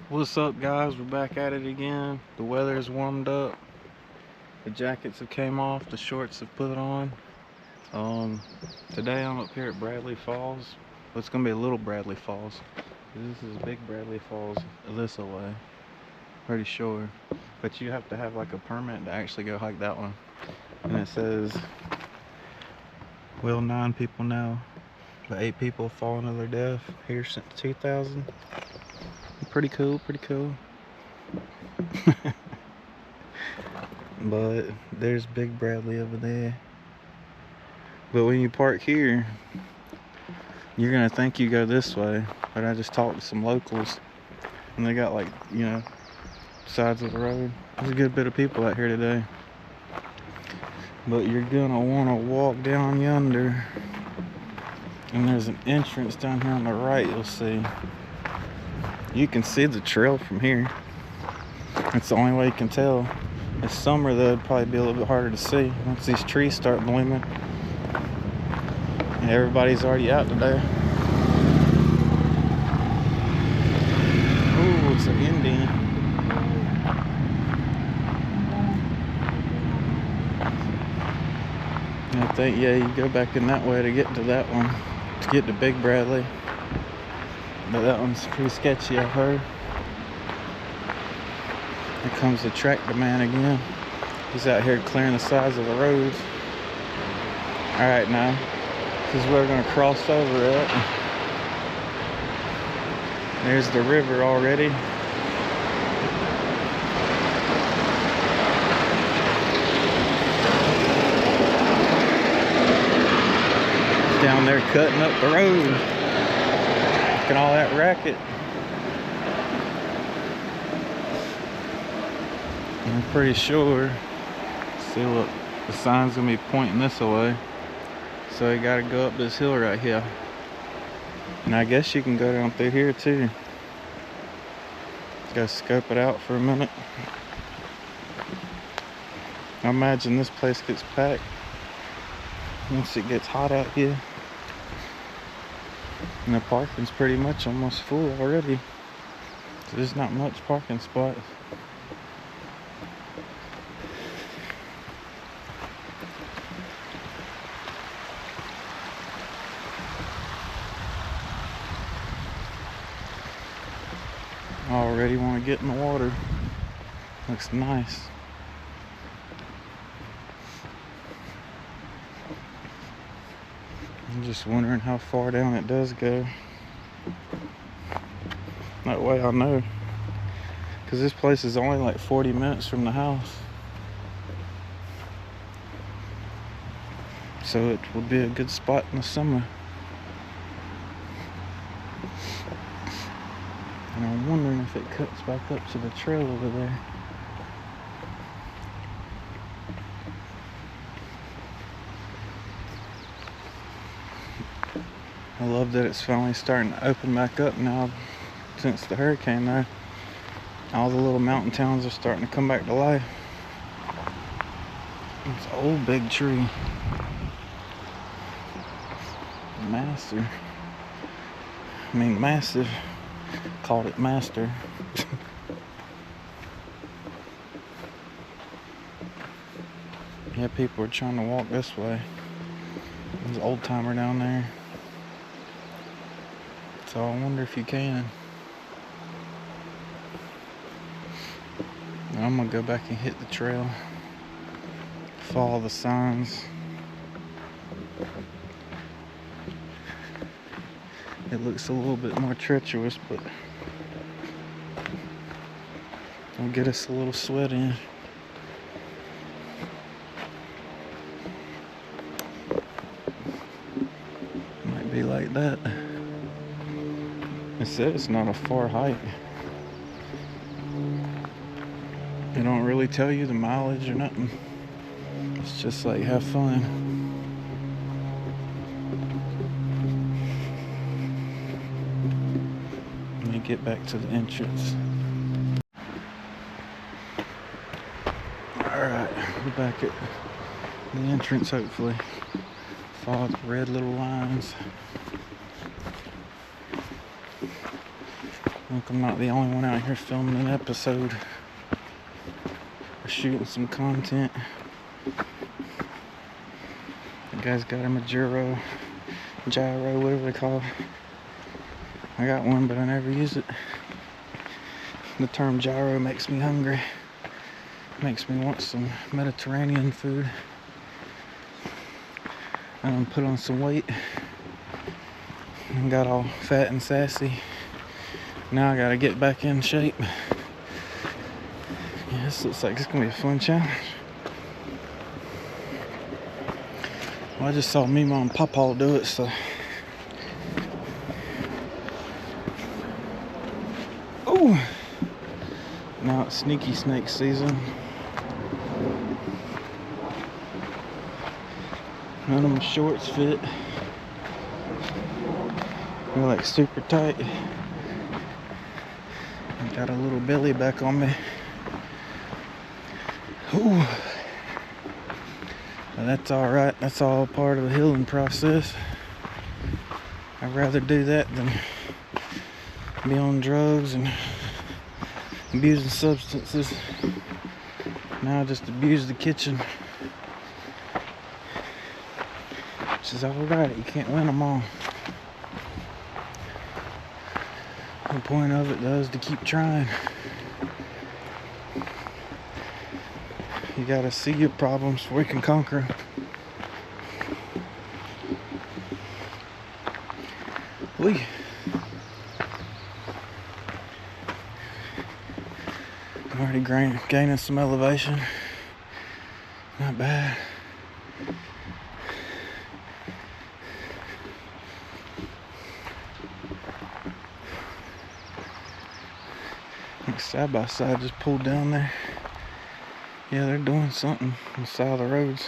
What's up, guys? We're back at it again. The weather has warmed up. The jackets have came off. The shorts have put on. Today I'm up here at Bradley Falls. Well, it's gonna be a little Bradley Falls. This is big Bradley Falls this way. Pretty sure. But you have to have like a permit to actually go hike that one. And it says, will 9 people now, but 8 people have fallen to their death here since 2000. Pretty cool, pretty cool. But there's Big Bradley over there. But when you park here, you're gonna think you go this way. But I just talked to some locals, and they got like, sides of the road. There's a good bit of people out here today. But you're gonna wanna walk down yonder, and there's an entrance down here on the right. You'll see. You can see the trail from here. That's the only way you can tell. It's summer though, it'd probably be a little bit harder to see once these trees start blooming. And everybody's already out today. Ooh, it's an Indian. And I think, yeah, you go back in that way to get to that one, to get to Big Bradley. But that one's pretty sketchy, I've heard. Here comes the tractor man again. He's out here clearing the sides of the roads. Alright, now, this is where we're going to cross over at. There's the river already. Down there cutting up the road. Look at all that racket. I'm pretty sure, see, look, the sign's gonna be pointing this way, so you gotta go up this hill right here. And I guess you can go down through here too. Gotta scope it out for a minute. I imagine this place gets packed once it gets hot out here. And the parking's pretty much almost full already, so there's not much parking spots. Already want to get in the water. Looks nice. I'm just wondering how far down it does go. That way I'll know. Because this place is only like 40 minutes from the house. So it would be a good spot in the summer. And I'm wondering if it cuts back up to the trail over there. I love that it's finally starting to open back up now since the hurricane though. All the little mountain towns are starting to come back to life. It's an old big tree. Massive. Called it Master. Yeah, people are trying to walk this way. There's an old timer down there. So I wonder if you can. I'm gonna go back and hit the trail. Follow the signs. It looks a little bit more treacherous, but it'll get us a little sweat in. Might be like that. It said it's not a far hike. They don't really tell you the mileage or nothing. It's just like, have fun. Let me get back to the entrance. Alright, we're back at the entrance, hopefully. Follow the red little lines. Look, I'm not the only one out here filming an episode or shooting some content. The guy's got him a gyro, whatever they call it. I got one, but I never use it. The term gyro makes me hungry. Makes me want some Mediterranean food. I done put on some weight and got all fat and sassy. Now I gotta get back in shape. Yeah, this looks like it's gonna be a fun challenge. Well, I just saw Mima and Papa do it, so. Ooh! Now it's sneaky snake season. None of my shorts fit. They're like super tight. I got a little belly back on me. Ooh. But that's alright. That's all part of the healing process. I'd rather do that than be on drugs and abusing substances. Now I just abuse the kitchen. Which is alright. You can't win them all. The point of it, though, is to keep trying. You gotta see your problems before you can conquer them. Whee! I'm already gaining some elevation. Not bad. Side by side just pulled down there. Yeah, they're doing something on the side of the roads.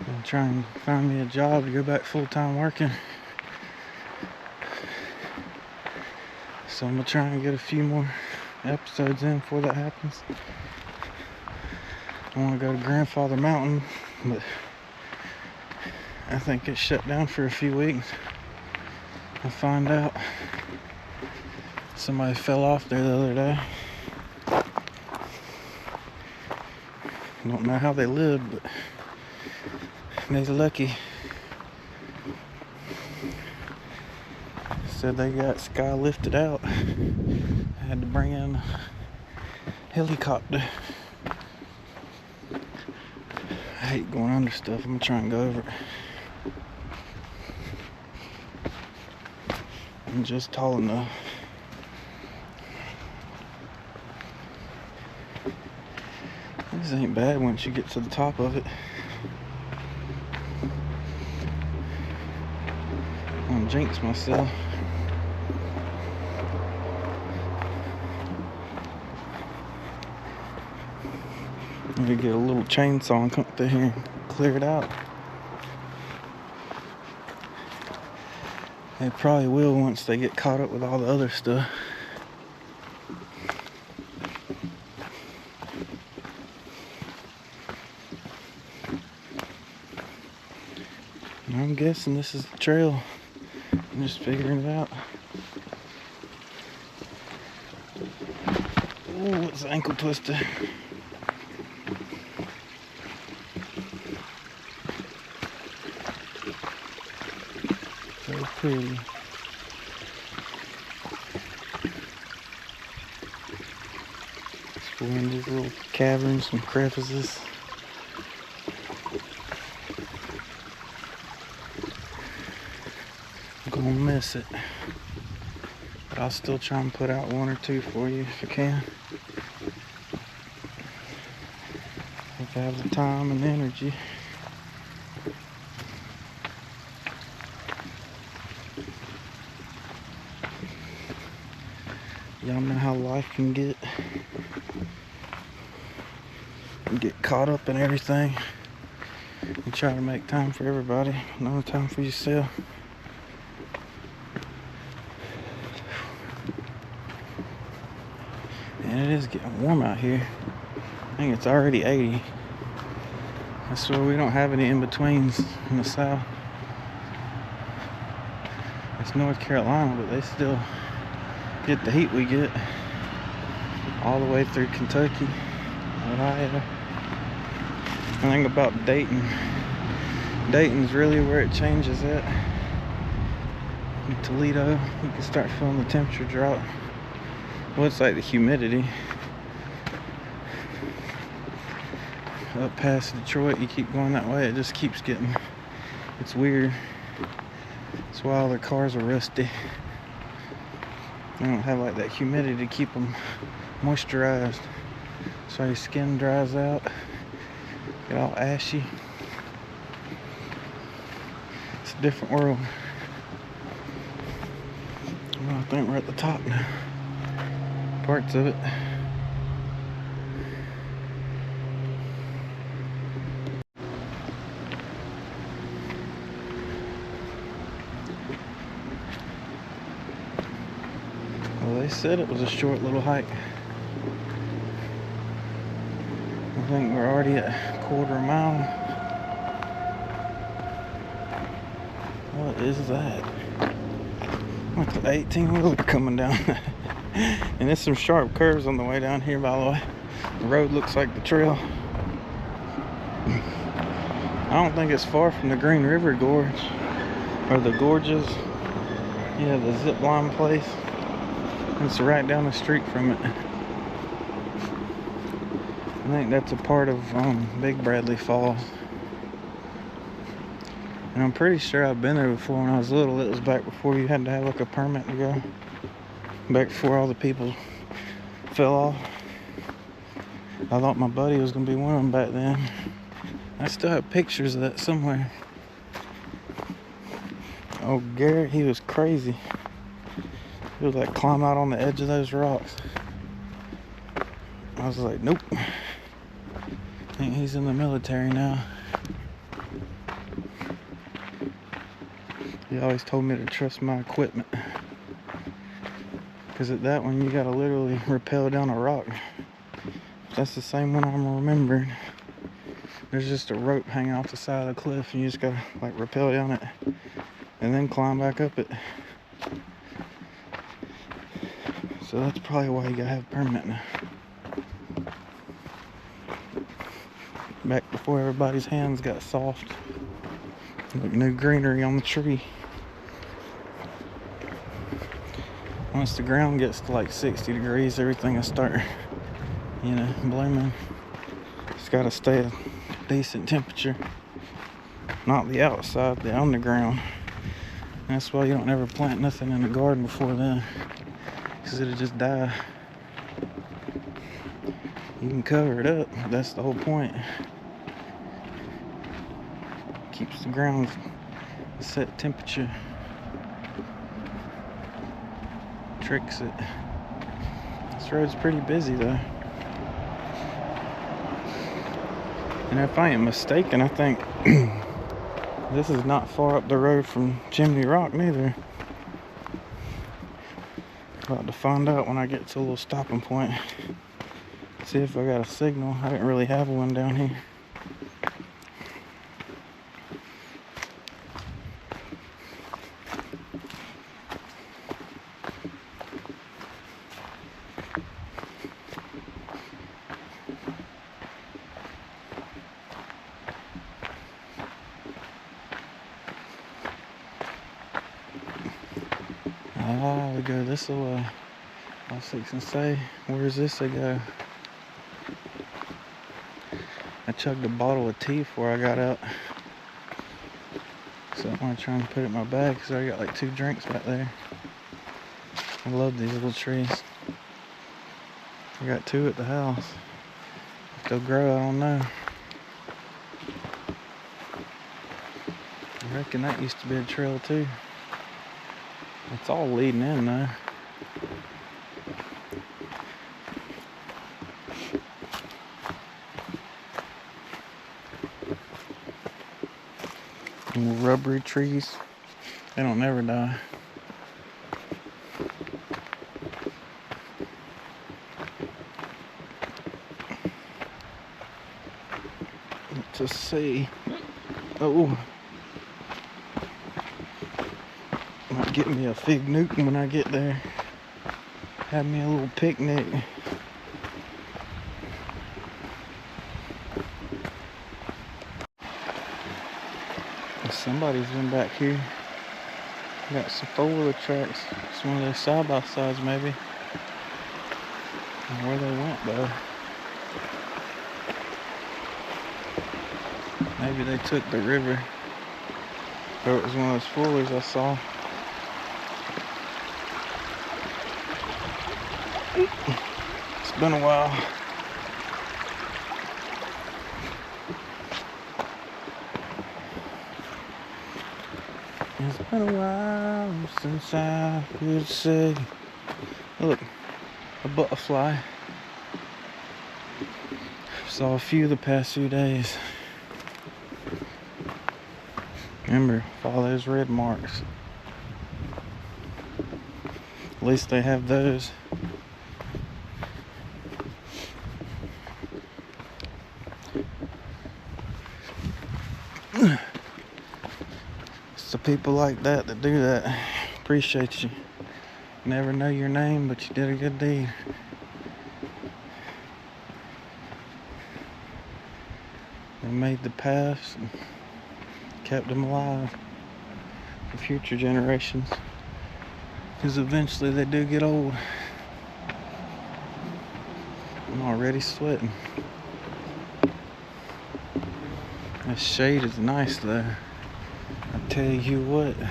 I'm trying to find me a job to go back full-time working. So I'm gonna try and get a few more episodes in before that happens. I want to go to Grandfather Mountain, but I think it's shut down for a few weeks. I'll find out. Somebody fell off there the other day. I don't know how they lived, but they're lucky. Said they got sky lifted out. I had to bring in a helicopter. I hate going under stuff. I'm gonna try and go over it. I'm just tall enough. This ain't bad once you get to the top of it. I'm gonna jinx myself. I'm gonna get a little chainsaw and come through here and clear it out. They probably will once they get caught up with all the other stuff. I'm guessing this is the trail. I'm just figuring it out. Oh, it's an ankle twister. So pretty. Exploring these little caverns and crevices. I'm gonna miss it, but I'll still try and put out one or two for you if I can. If I have the time and the energy. Y'all know how life can get. You get caught up in everything. You try to make time for everybody, no time for yourself. And it is getting warm out here. I think it's already 80. I swear we don't have any in-betweens in the south. It's North Carolina, but they still get the heat we get. All the way through Kentucky, Ohio. The thing about Dayton, Dayton's really where it changes at. In Toledo, you can start feeling the temperature drop. Well, it's like the humidity. Up past Detroit, you keep going that way, it just keeps getting, it's weird. That's why all their cars are rusty. They don't have like that humidity to keep them moisturized. So your skin dries out, get all ashy. It's a different world. Well, I think we're at the top now. Parts of it. Well, they said it was a short little hike. I think we're already at a quarter mile. What is that? What's the 18-wheeler coming down? And there's some sharp curves on the way down here, by the way. The road looks like the trail. I don't think it's far from the Green River Gorge. Or the gorges. Yeah, the zip line place. It's right down the street from it. I think that's a part of Big Bradley Falls. And I'm pretty sure I've been there before when I was little. It was back before you had to have like a permit to go. Back before all the people fell off. I thought my buddy was going to be one of them back then. I still have pictures of that somewhere. Oh, Garrett, he was crazy. He would like climb out on the edge of those rocks. I was like, nope. I think he's in the military now. He always told me to trust my equipment. Because at that one, you gotta literally rappel down a rock. That's the same one I'm remembering. There's just a rope hanging off the side of the cliff, and you just gotta like rappel down it and then climb back up it. So that's probably why you gotta have a permit now. Back before everybody's hands got soft. Like new greenery on the tree. Once the ground gets to like 60 degrees, everything will start, blooming. It's gotta stay a decent temperature. Not the outside, the underground. And that's why you don't ever plant nothing in the garden before then. Because it'll just die. You can cover it up, but that's the whole point. Keeps the ground a set temperature. Tricks it. This road's pretty busy though. And if I ain't mistaken, I think this is not far up the road from Chimney Rock neither. About to find out when I get to a little stopping point. See if I got a signal. I didn't really have one down here. Ah, we go this way. I was fixing to say, where's this to go? I chugged a bottle of tea before I got out. So I want to try and put it in my bag because I got like 2 drinks back there. I love these little trees. I got 2 at the house. If they'll grow, I don't know. I reckon that used to be a trail too. It's all leading in though. Little rubbery trees. They don't never die. to see. Oh, might get me a Fig Newton when I get there. Have me a little picnic. Somebody's been back here. Got some four-wheeler tracks. It's one of those side-by-sides maybe. Where they went though. Maybe they took the river. Or it was one of those four-wheelers I saw. It's been a while. It's been a while since I could say, look, a butterfly. Saw a few the past few days. Remember, follow those red marks. At least they have those. It's the people like that that do that. Appreciate you. Never know your name, but you did a good deed. They made the paths and kept them alive for future generations. Because eventually they do get old. I'm already sweating. This shade is nice though. I tell you what. You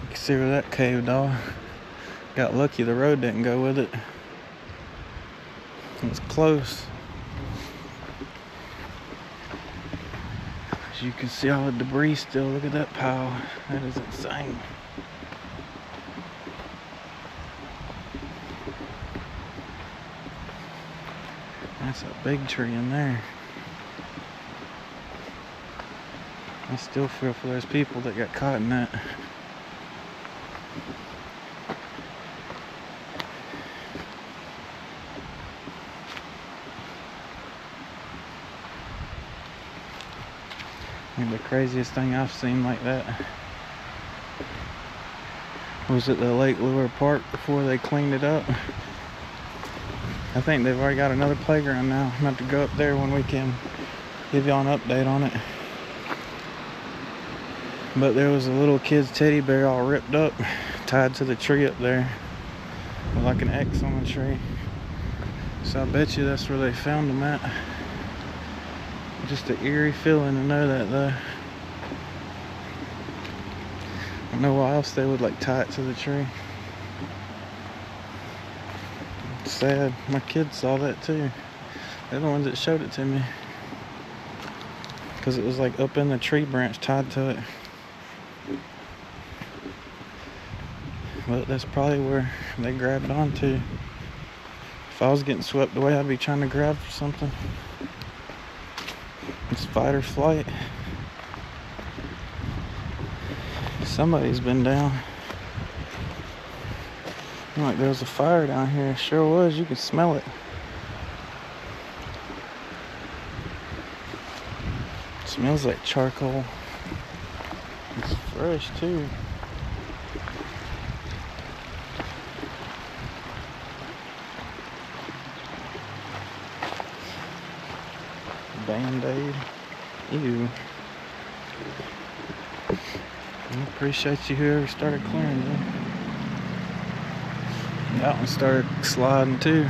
can see where that caved off. Got lucky the road didn't go with it. It's close. As you can see all the debris still. Look at that pile. That is insane. That's a big tree in there. I still feel for those people that got caught in that. I think the craziest thing I've seen like that was at the Lake Lure Park before they cleaned it up. I think they've already got another playground now. I'm about to go up there when we can give y'all an update on it. But there was a little kid's teddy bear all ripped up, tied to the tree up there, with like an X on the tree. So I bet you that's where they found him at. Just an eerie feeling to know that though. I don't know why else they would like tie it to the tree. It's sad. My kids saw that too. They're the ones that showed it to me. Because it was like up in the tree branch tied to it. But that's probably where they grabbed onto. If I was getting swept away, I'd be trying to grab for something. It's fight or flight. Somebody's been down. Like there was a fire down here. It sure was. You could smell it. It smells like charcoal. It's fresh too. Band-Aid. Ew. I appreciate you whoever started clearing them. That one started sliding too.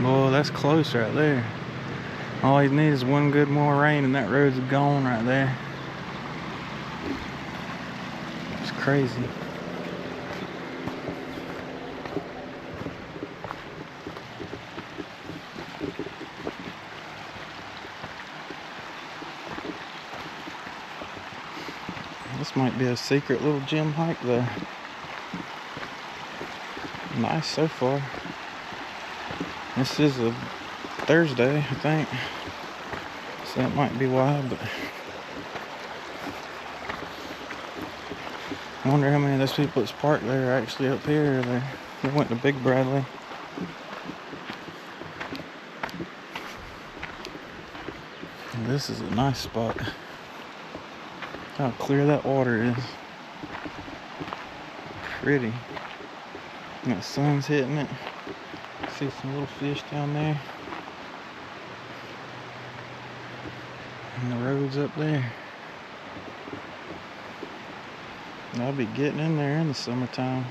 Boy, that's close right there. All you need is one good more rain and that road's gone right there. It's crazy. This might be a secret little gym hike though. Nice so far. This is a Thursday, I think. So that might be why, but I wonder how many of those people that's parked there are actually up here. They went to Big Bradley. This is a nice spot. How clear that water is. Pretty. And the sun's hitting it. See some little fish down there. And the road's up there. And I'll be getting in there in the summertime.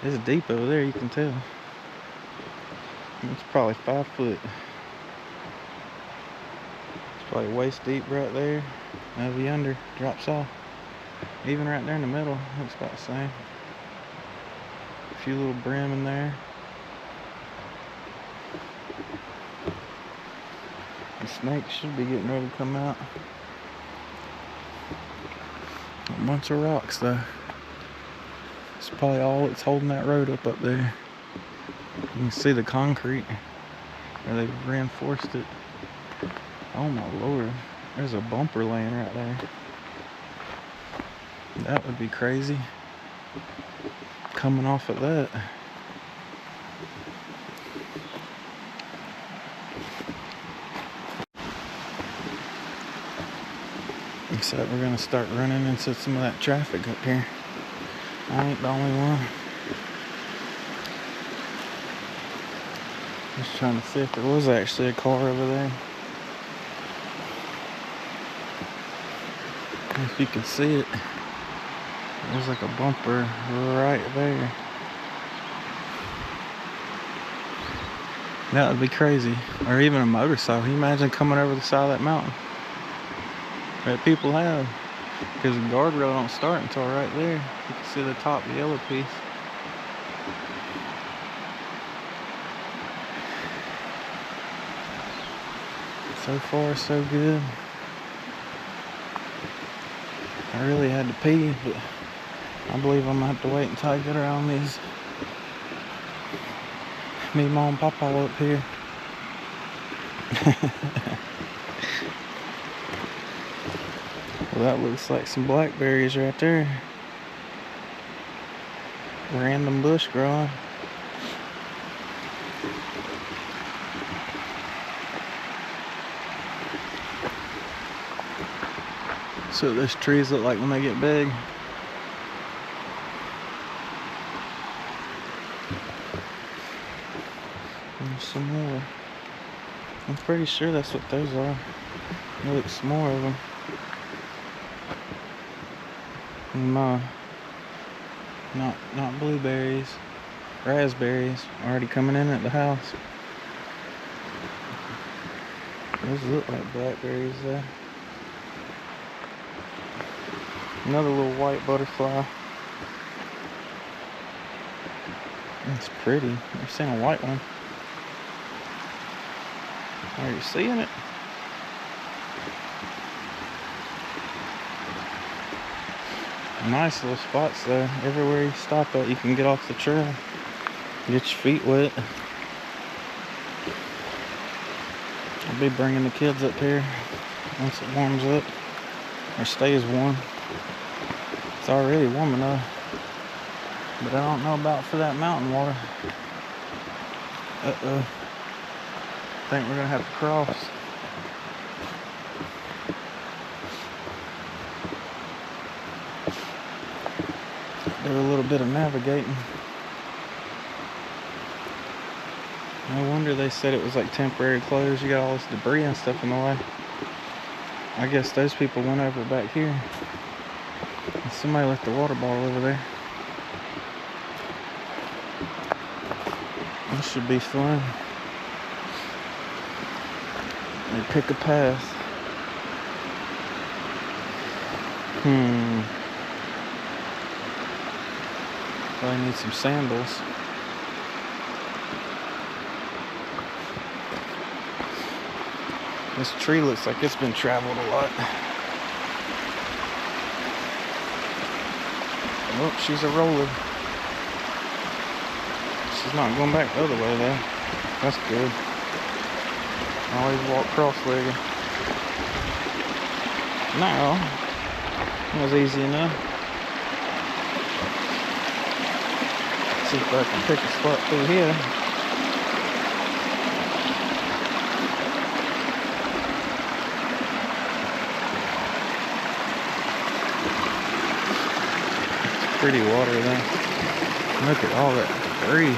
It's deep over there, you can tell. It's probably 5 foot. It's probably waist deep right there. That'll be under, drops off. Even right there in the middle, looks about the same. A few little brim in there. The snake should be getting ready to come out. A bunch of rocks though. It's probably all that's holding that road up there. You can see the concrete where they've reinforced it. Oh my lord, there's a bumper laying right there. That would be crazy. Coming off of that. Looks like we're gonna start running into some of that traffic up here. I ain't the only one. Just trying to see if there was actually a car over there. If you can see it, there's like a bumper right there. That would be crazy. Or even a motorcycle. Can you imagine coming over the side of that mountain? That people have. Because the guardrail don't start until right there. You can see the top, the yellow piece. So far, so good. I really had to pee, but I believe I'm gonna have to wait until I get around these. Me, Mom, and Papa up here. Well, that looks like some blackberries right there. Random bush growing. So those trees look like when they get big. There's some more. I'm pretty sure that's what those are. There looks some more of them. Not blueberries. Raspberries already coming in at the house. Those look like blackberries there. Another little white butterfly. It's pretty. I've seen a white one. Are you seeing it? Nice little spots there. Everywhere you stop at, you can get off the trail. Get your feet wet. I'll be bringing the kids up here once it warms up. Or stays warm. It's already warm enough. But I don't know about for that mountain water. Uh-oh. I think we're gonna have to cross. Do a little bit of navigating. No wonder they said it was like temporary closed. You got all this debris and stuff in the way. I guess those people went over back here. And somebody left the water bottle over there. This should be fun. They pick a path. Probably need some sandals. This tree looks like it's been traveled a lot. Oh, she's a roller. She's not going back the other way though. That's good. I always walk cross-legged. Now, that was easy enough. See if I can pick a spot through here. pretty water though. Look at all that debris.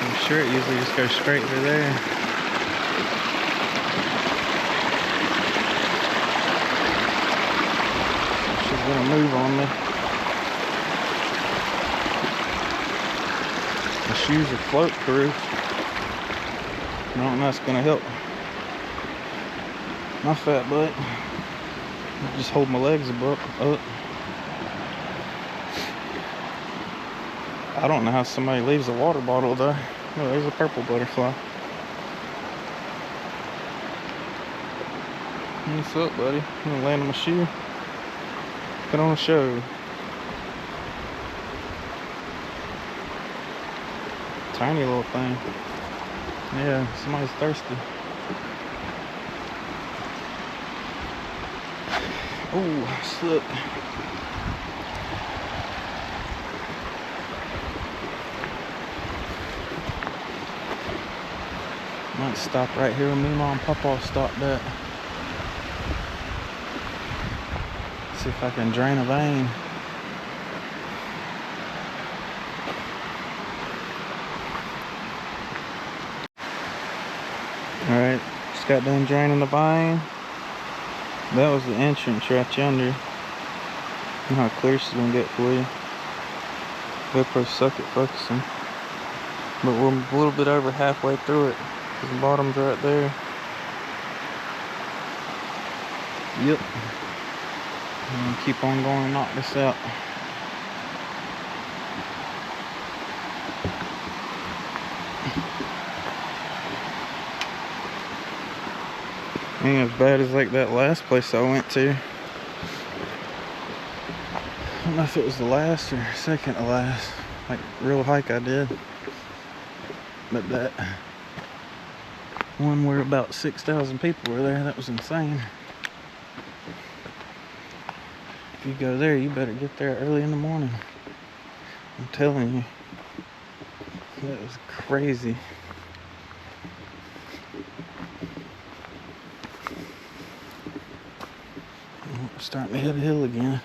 I'm sure it usually just goes straight to there. She's gonna move on me. My shoes are float proof. I don't know that's gonna help my fat butt. Just hold my legs up. I don't know how somebody leaves a water bottle though. Oh, there's a purple butterfly. What's up, buddy? I'm gonna land on my shoe. Put on a show. Tiny little thing. Yeah, somebody's thirsty. Oh, slip. Might stop right here where me, Mom, and Papa stopped at. See if I can drain a vein. Alright, just got done draining the vein. That was the entrance right yonder. You know how clear she's gonna get for you. GoPro suck at focusing. But we're a little bit over halfway through it. The bottom's right there. Yep. I'm gonna keep on going and knock this out. Ain't as bad as like that last place I went to. I don't know if it was the last or second to last, like real hike I did. But that one where about 6,000 people were there, that was insane. If you go there, you better get there early in the morning. I'm telling you, that was crazy. Starting to hit a hill again.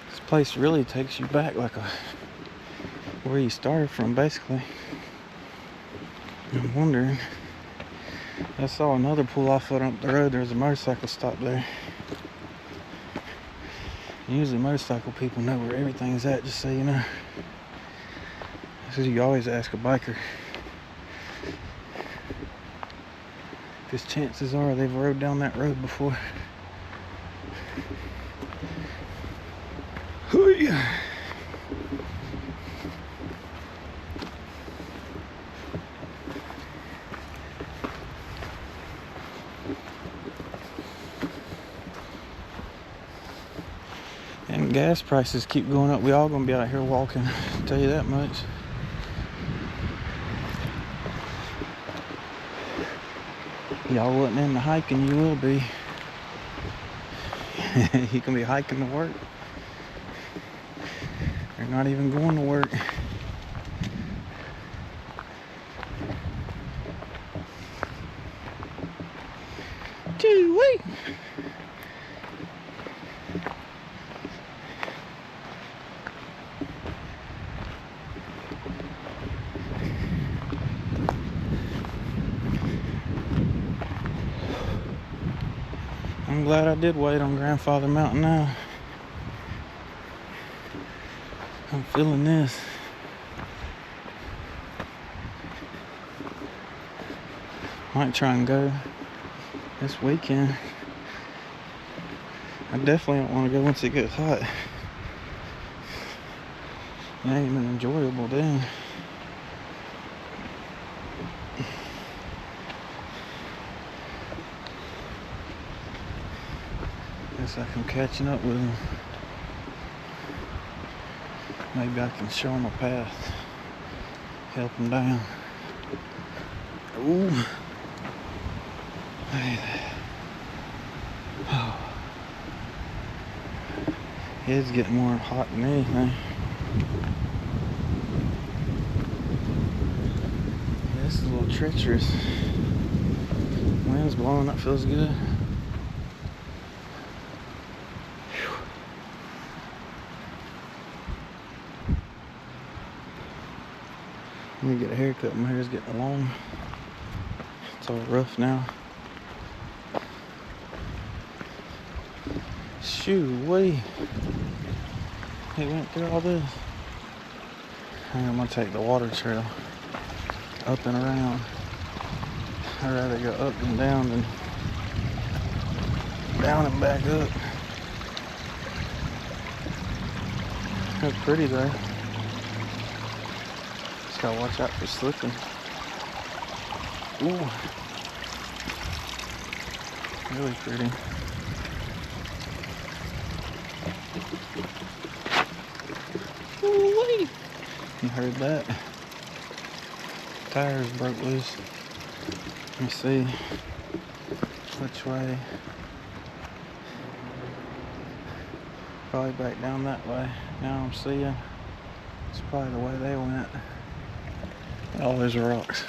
This place really takes you back like where you started from, basically. I'm wondering. I saw another pull off up the road. There's a motorcycle stop there. Usually motorcycle people know where everything's at, just so you know. So you always ask a biker, because chances are they've rode down that road before. And gas prices keep going up. We all gonna be out here walking, I'll tell you that much. Y'all wasn't into hiking, you will be. You can be hiking to work. You're not even going to work. Gee-wee. I'm glad I did wait on Grandfather Mountain now. I'm feeling this. Might try and go this weekend. I definitely don't want to go once it gets hot. It ain't even enjoyable then. Looks like I'm catching up with him. Maybe I can show him a path. Help him down. Ooh. Hey there. Oh. Head's getting more hot than anything. This is a little treacherous. Wind's blowing, that feels good. Whew. Let me get a haircut, my hair's getting long. It's all rough now. Shoo-wee. He went through all this. I think I'm gonna take the water trail up and around. I'd rather go up and down than down and back up. That's pretty though. Just gotta watch out for slipping. Ooh. Really pretty. Ooh-wee. You heard that? Tires broke loose. Let me see which way. Probably back down that way. Now I'm seeing it's probably the way they went. Oh, there's rocks.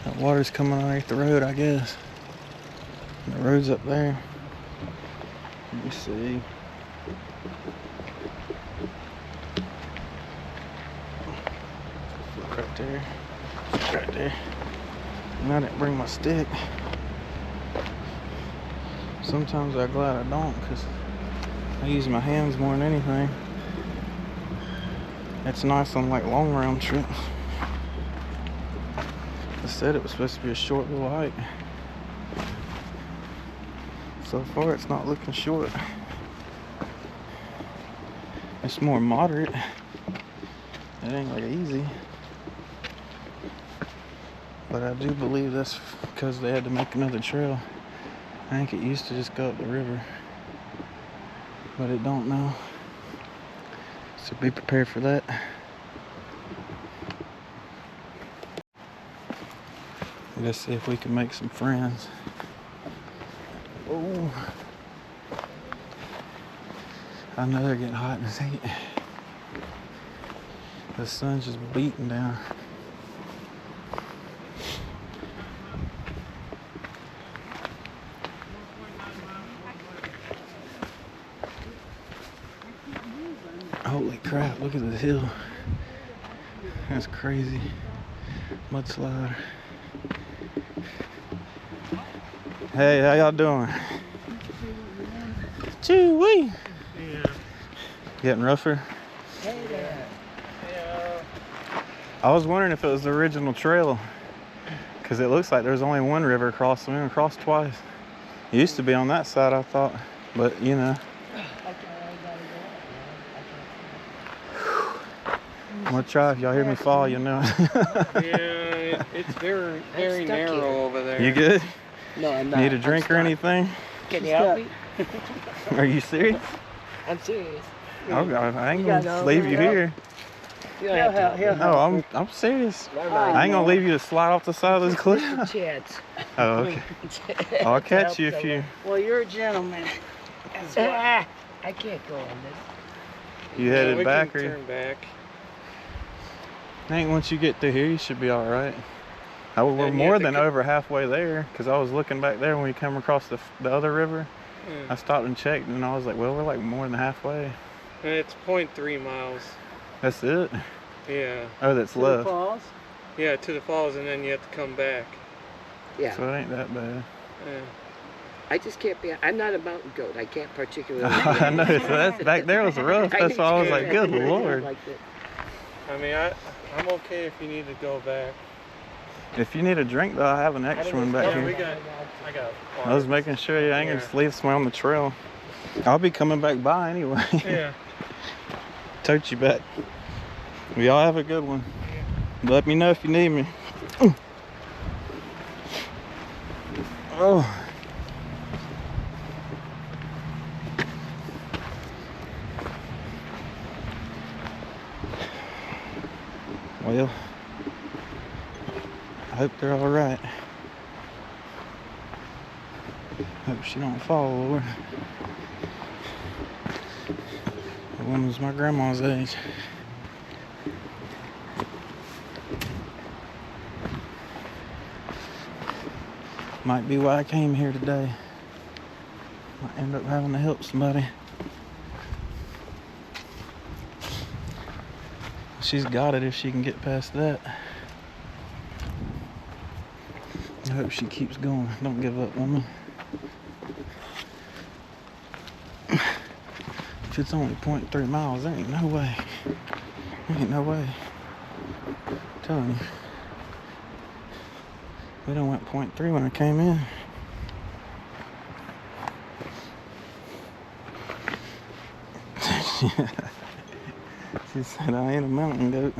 That water's coming underneath the road, I guess. The road's up there. Let me see. Look right there. Right there. And I didn't bring my stick. Sometimes I'm glad I don't, because I use my hands more than anything. It's nice on like long round trips. I said it was supposed to be a short little hike. So far it's not looking short. It's more moderate. It ain't like easy. But I do believe that's because they had to make another trail. I think it used to just go up the river. But it don't now. So be prepared for that. Let's see if we can make some friends. Oh, I know they're getting hot in this heat. The sun's just beating down. Holy crap, look at this hill. That's crazy. Mudslide. Hey, how y'all doing? Choo-wee! Yeah. Getting rougher? Hey there. Yeah. I was wondering if it was the original trail, because it looks like there's only one river across. We went across twice. It used to be on that side, I thought, but you know. I'm gonna try. If y'all hear me fall, you'll know. Yeah, it's very, very narrow over there. You good? No, I'm not. Need a drink or anything? Can you help me? Are you serious? I'm serious. I ain't gonna leave you here. No, I'm serious. I ain't gonna leave you to slide off the side of this cliff. Oh, okay. I'll catch you if you. Well, you're a gentleman. I can't go on this. You headed back or? Turn back. I think once you get through here, you should be all right. We're more than over halfway there, because I was looking back there when we come across the other river. I stopped and checked, and I was like, well, we're like more than halfway. It's 0.3 miles. That's it? Yeah. Oh, that's To left. the falls? Yeah, to the falls, and then you have to come back. Yeah. So it ain't that bad. Yeah. I just can't be. I'm not a mountain goat. I can't particularly. I know. So that's back there was rough. That's why I was like, good Lord. I mean, I'm okay if you need to go back. If you need a drink, though, I have an extra one back here. I got I was making sure you ain't gonna leave somewhere on the trail. I'll be coming back by anyway. Yeah. Tote you back. We all have a good one. Let me know if you need me. Oh. Well, I hope they're all right. Hope she don't fall, Lord. The woman's my grandma's age. Might be why I came here today. Might end up having to help somebody. She's got it if she can get past that. I hope she keeps going. Don't give up, woman. If it's only 0.3 miles, there ain't no way. There ain't no way. I'm telling you. We done went 0.3 when I came in. She said I ain't a mountain goat.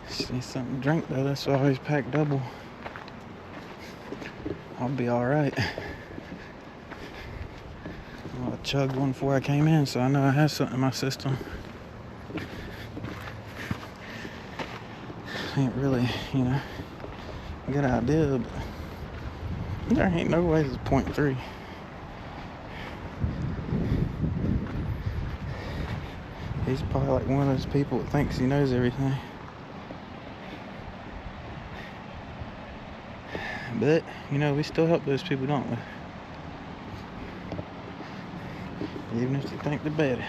She needs something to drink though, that's why I always pack double. I'll be alright. I chugged one before I came in, so I know I have something in my system. Ain't really, you know, a good idea, but there ain't no way it's 0.3. He's probably like one of those people that thinks he knows everything. But, you know, we still help those people, don't we? Even if they think they're better.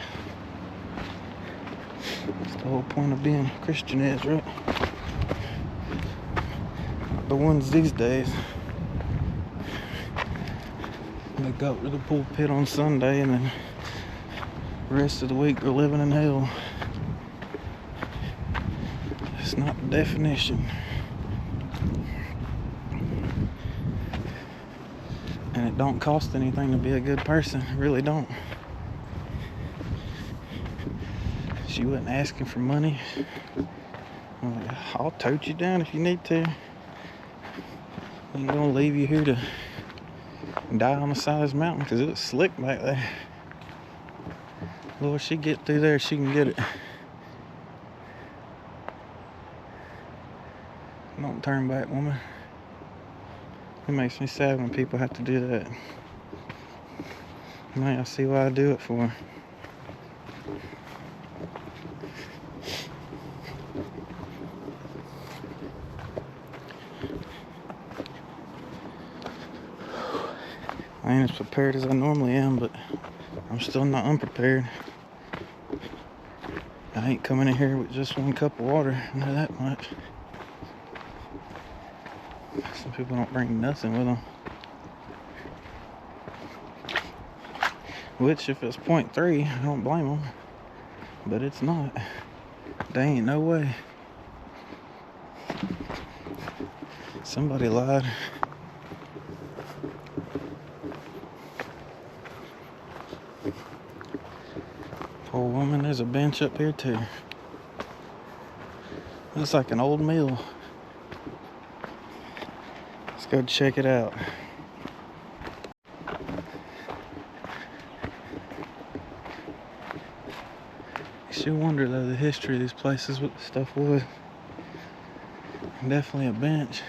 That's the whole point of being a Christian is, right? Not the ones these days. They go to the pulpit on Sunday and then the rest of the week they're living in hell. That's not the definition. And it don't cost anything to be a good person. It really don't. She wasn't asking for money. I'm like, I'll tote you down if you need to. I ain't gonna leave you here to die on the side of this mountain because it was slick back there. Lord, she get through there, she can get it. Don't turn back, woman. It makes me sad when people have to do that. Now I see why I do it for. I ain't as prepared as I normally am, but I'm still not unprepared. I ain't coming in here with just one cup of water. I know that much. Some people don't bring nothing with them. Which, if it's 0.3, I don't blame them. But it's not. There ain't no way. Somebody lied. Poor woman, there's a bench up here too. Looks like an old mill. Let's go check it out. You should wonder though the history of these places, what the stuff was. Definitely a bench.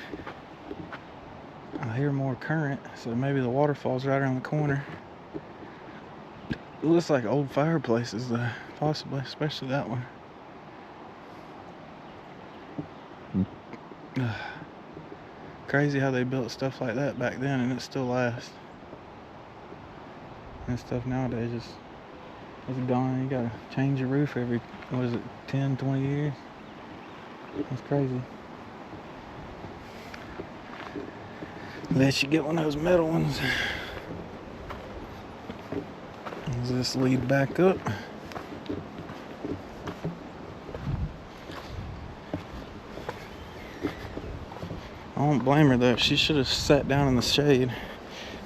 I hear more current, so maybe the waterfall's right around the corner. It looks like old fireplaces though, possibly, especially that one. Crazy how they built stuff like that back then and it still lasts. And stuff nowadays just is gone. You gotta change your roof every, what is it, 10, 20 years? That's crazy. Unless you get one of those metal ones. Does this lead back up? I don't blame her though. She should have sat down in the shade.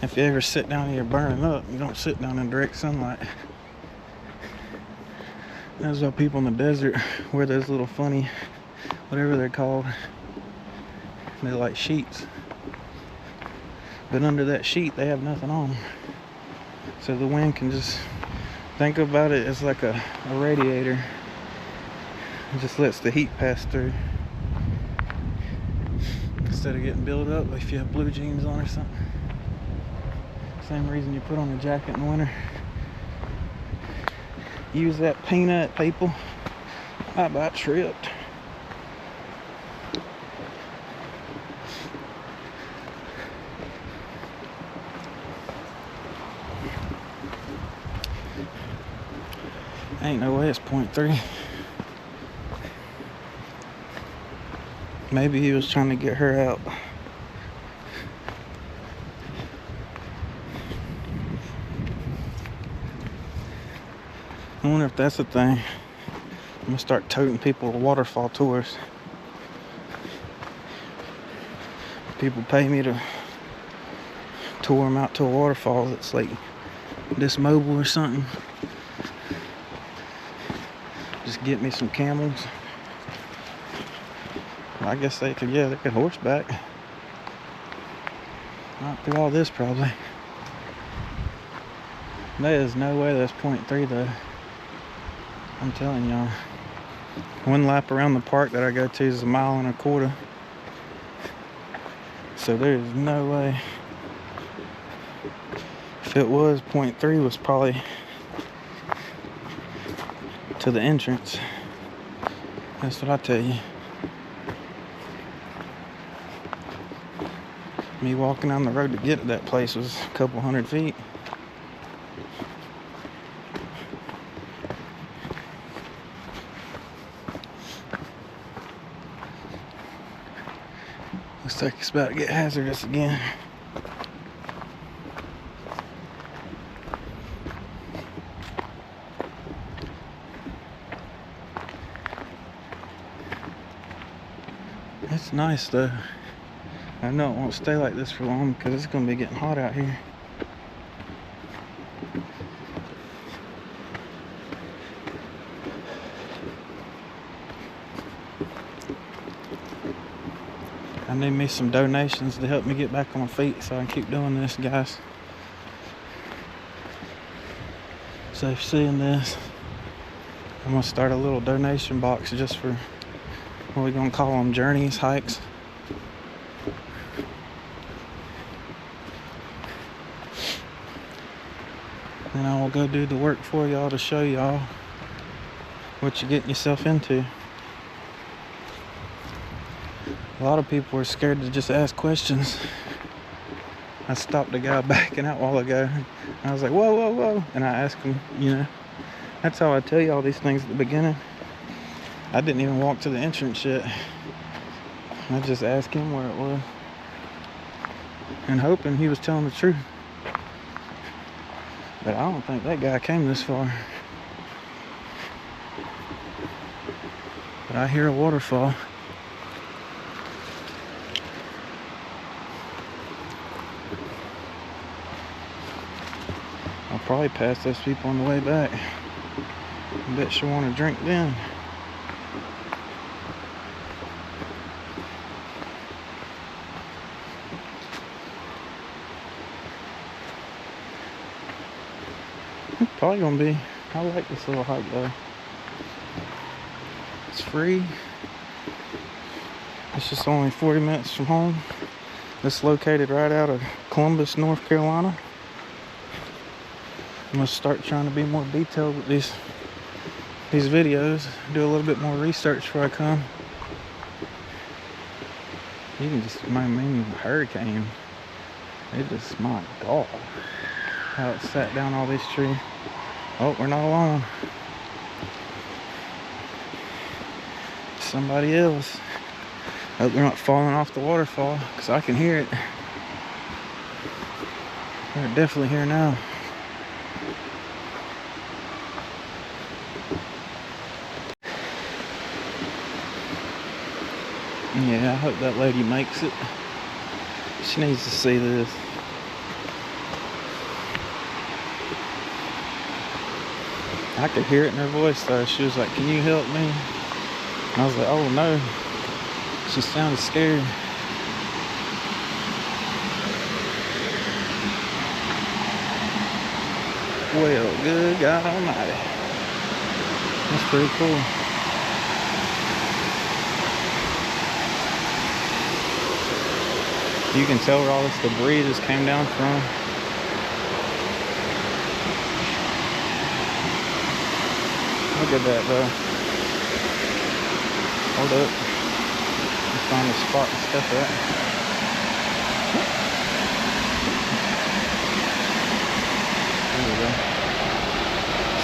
If you ever sit down here burning up, you don't sit down in direct sunlight. That's why people in the desert wear those little funny, whatever they're called. They're like sheets. But under that sheet, they have nothing on. So the wind can just, think about it as like a radiator. It just lets the heat pass through. Instead of getting built up if you have blue jeans on or something. Same reason you put on a jacket in the winter. Use that peanut, people. I about tripped. Ain't no way it's 0.3. Maybe he was trying to get her out. I wonder if that's the thing. I'm gonna start toting people to waterfall tours. People pay me to tour them out to a waterfall that's like this mobile or something. Just get me some camels. I guess they could, yeah, they could horseback. Not through all this probably. There is no way that's 0.3 though. I'm telling y'all. One lap around the park that I go to is 1.25 miles. So there is no way. If it was 0.3, was probably to the entrance. That's what I tell you. Me walking down the road to get to that place was a couple 100 feet. Looks like it's about to get hazardous again. It's nice though. I know it won't stay like this for long because it's going to be getting hot out here. I need me some donations to help me get back on my feet so I can keep doing this, guys. So if you're seeing this, I'm going to start a little donation box just for what we're going to call them, journeys, hikes. And I will go do the work for y'all to show y'all what you're getting yourself into. A lot of people are scared to just ask questions. I stopped a guy backing out a while ago. I was like, whoa, whoa, whoa. And I asked him, you know, that's how I tell you all these things at the beginning. I didn't even walk to the entrance yet. I just asked him where it was. And hoping he was telling the truth. But I don't think that guy came this far. But I hear a waterfall. I'll probably pass those people on the way back. I bet she'll want to drink then. It's probably gonna be. I like this little hike though. It's free. It's just only 40 minutes from home. It's located right out of Columbus, North Carolina. I'm gonna start trying to be more detailed with these videos. Do a little bit more research before I come. You can just, I mean, hurricane. It just, my God. How it sat down all these trees. Oh, we're not alone. Somebody else. Hope they're not falling off the waterfall, because I can hear it. They're definitely here now. Yeah, I hope that lady makes it. She needs to see this. I could hear it in her voice though. She was like, "Can you help me?" And I was like, "Oh no." She sounded scared. Well, good God Almighty. That's pretty cool. You can tell where all this debris just came down from. Look at that though. Hold up. Let's find a spot to step at. There we go.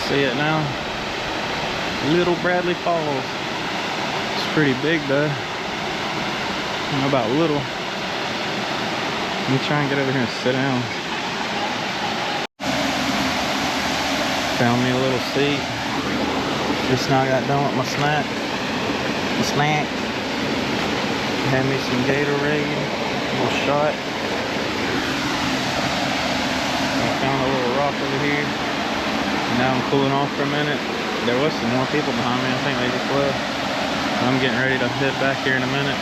See it now? Little Bradley Falls. It's pretty big though. I don't know about little. Let me try and get over here and sit down. Found me a little seat. Just now I got done with my snack. Had me some Gatorade, a little shot. I found a little rock over here. Now I'm cooling off for a minute. There was some more people behind me. I think they just left. I'm getting ready to head back here in a minute.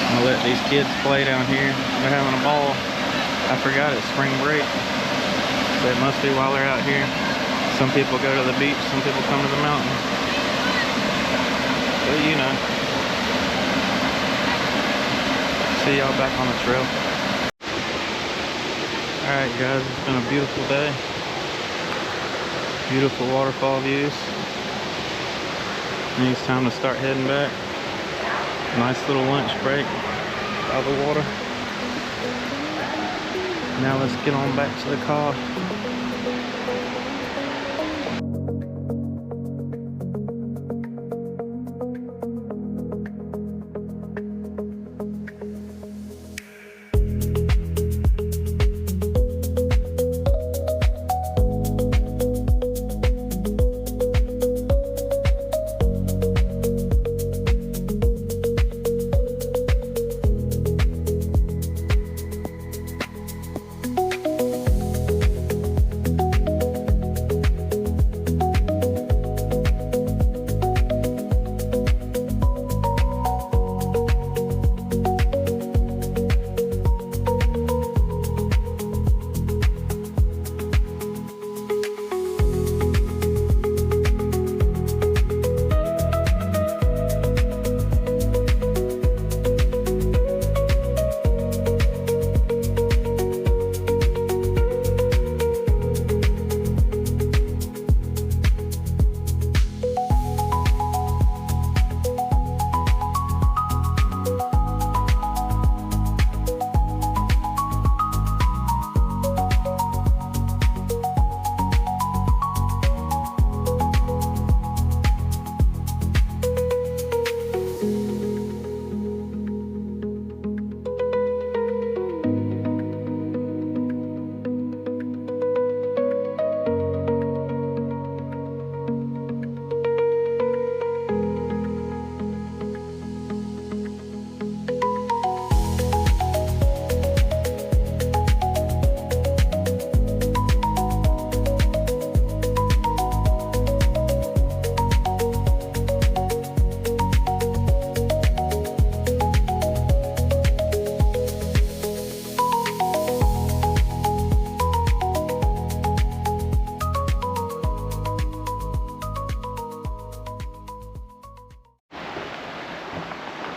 I'm gonna let these kids play down here. They're having a ball. I forgot it's spring break. So it must be while they're out here. Some people go to the beach, some people come to the mountain. But you know. See y'all back on the trail. Alright guys, it's been a beautiful day. Beautiful waterfall views. I think it's time to start heading back. Nice little lunch break by the water. Now let's get on back to the car.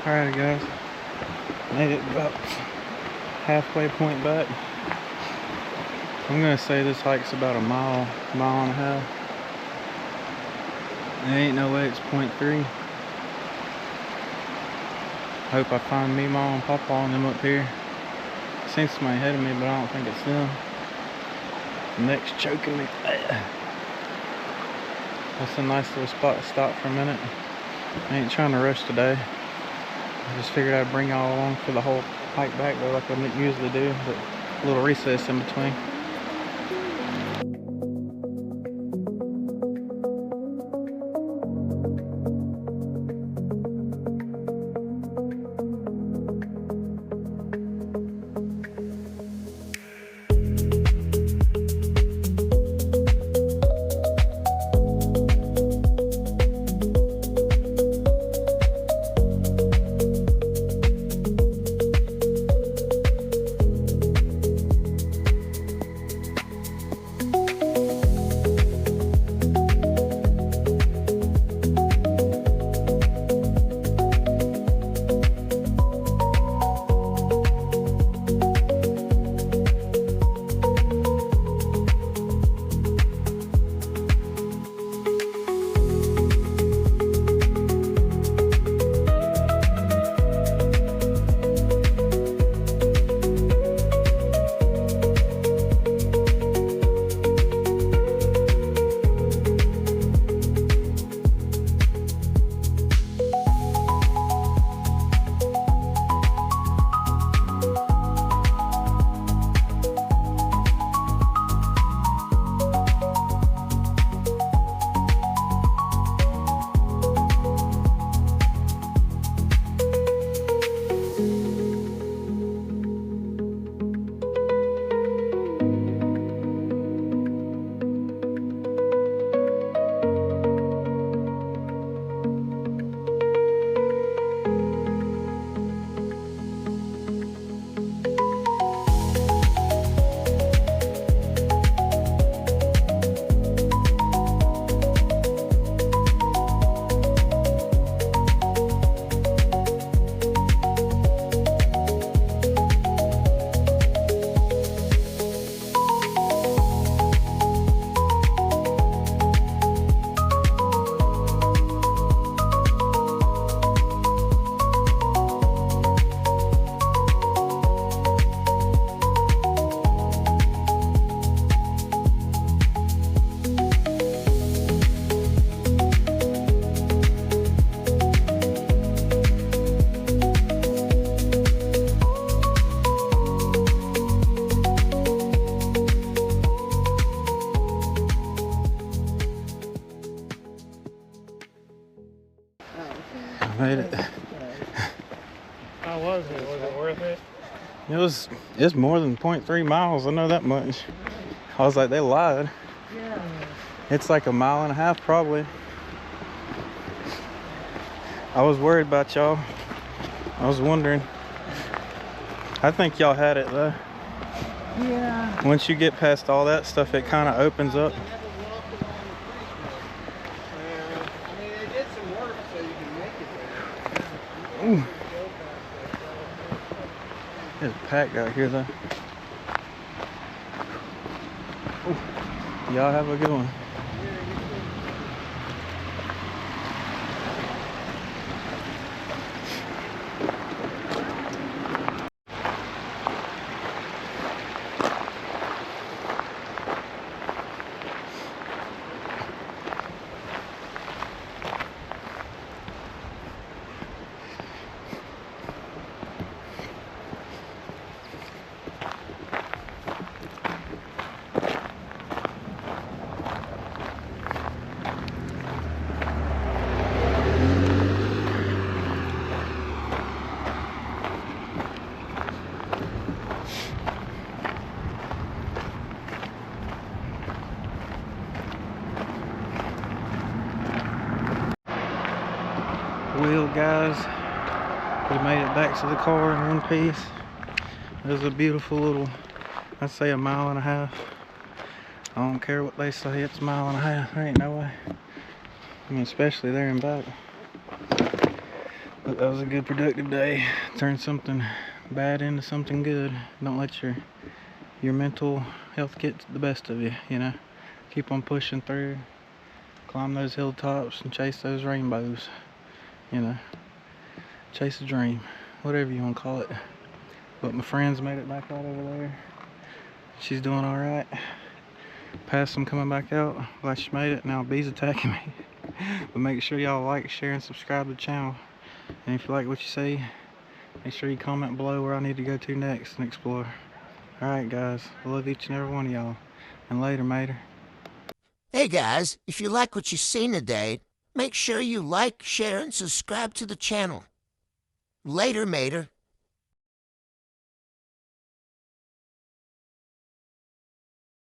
Alright guys, made it about halfway point back. I'm gonna say this hike's about a mile and a half. There ain't no way it's 0.3. Hope I find me, Mom, and Papa and them up here. Seen somebody ahead of me, but I don't think it's them. The neck's choking me. That's a nice little spot to stop for a minute. I ain't trying to rush today. I just figured I'd bring y'all along for the whole hike back there like I usually do, but a little recess in between. Made it. How was it? Was it worth it? It's more than 0.3 miles. I know that much. I was like, they lied. Yeah. It's like a mile and a half probably. I was worried about y'all. I was wondering. I think y'all had it though. Yeah. Once you get past all that stuff, it kind of opens up. I mean, they did some work so you can make it there. Ooh. It's packed out here though. Ooh. Y'all have a good one. Well, guys, we made it back to the car in one piece. It was a beautiful little, I'd say a mile and a half. I don't care what they say, it's a mile and a half. There ain't no way. I mean, especially there and back. But that was a good, productive day. Turn something bad into something good. Don't let your mental health get the best of you, you know. Keep on pushing through. Climb those hilltops and chase those rainbows. You know, chase a dream, whatever you want to call it. But my friends made it back out over there. She's doing all right. Past them coming back out. Glad she made it. Now bees attacking me. But make sure y'all like, share, and subscribe to the channel. And if you like what you see, make sure you comment below where I need to go to next and explore. All right, guys. I love each and every one of y'all. And later, mater. Hey guys, if you like what you've seen today, make sure you like, share, and subscribe to the channel. Later, mater.